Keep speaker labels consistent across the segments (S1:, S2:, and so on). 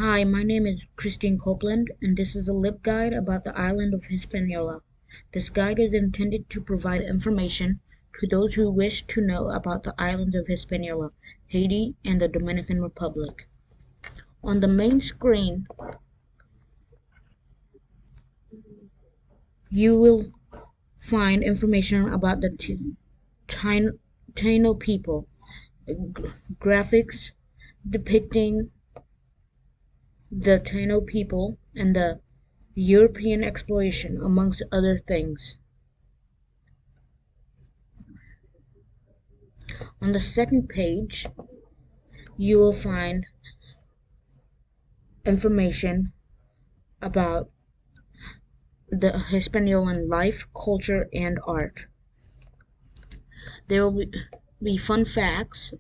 S1: Hi, my name is Christine Copeland, and this is a LibGuide about the island of Hispaniola. This guide is intended to provide information to those who wish to know about the islands of Hispaniola, Haiti, and the Dominican Republic. On the main screen, you will find information about the Taino people, graphics depicting the Taino people and the European exploration, amongst other things. On the second page, you will find information about the Hispaniolan life, culture, and art. There will be fun facts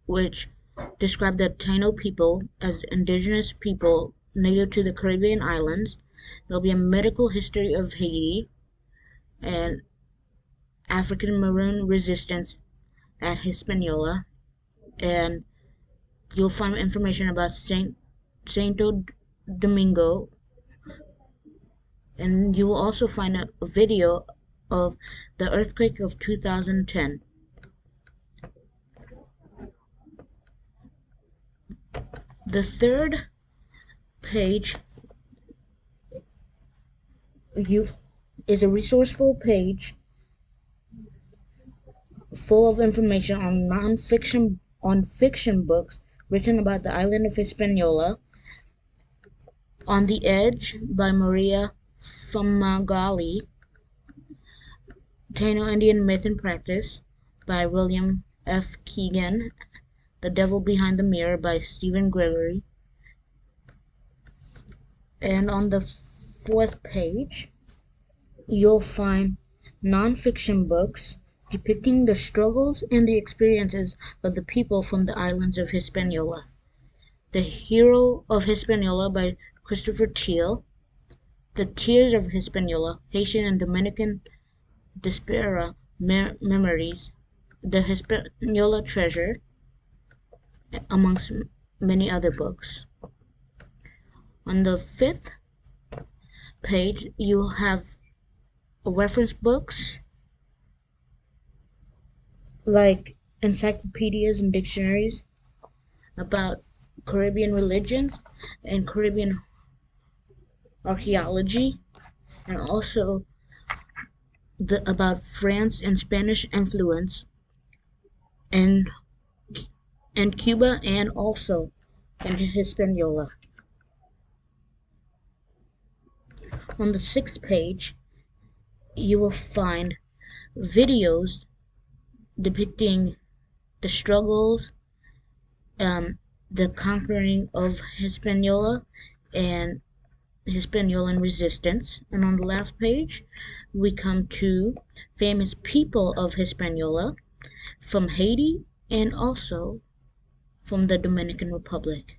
S1: which describe the Taino people as indigenous people native to the Caribbean islands. There'll be a medical history of Haiti and African maroon resistance at Hispaniola, and you'll find information about Santo Domingo, and you will also find a video of the earthquake of 2010. The third page is a resourceful page full of information on fiction books written about the island of Hispaniola. On the Edge by Maria Fumagalli, Taino Indian Myth and Practice by William F. Keegan, The Devil Behind the Mirror by Stephen Gregory. And on the fourth page, you'll find non-fiction books depicting the struggles and the experiences of the people from the islands of Hispaniola. The Hero of Hispaniola by Christopher Thiel, The Tears of Hispaniola, Haitian and Dominican Diaspora Memories, The Hispaniola Treasure, amongst many other books. On the fifth page, you have reference books like encyclopedias and dictionaries about Caribbean religions and Caribbean archaeology, and also about France and Spanish influence and Cuba, and also in Hispaniola. On the sixth page, you will find videos depicting the struggles, the conquering of Hispaniola, and Hispaniolan resistance. And on the last page, we come to famous people of Hispaniola from Haiti and also from the Dominican Republic.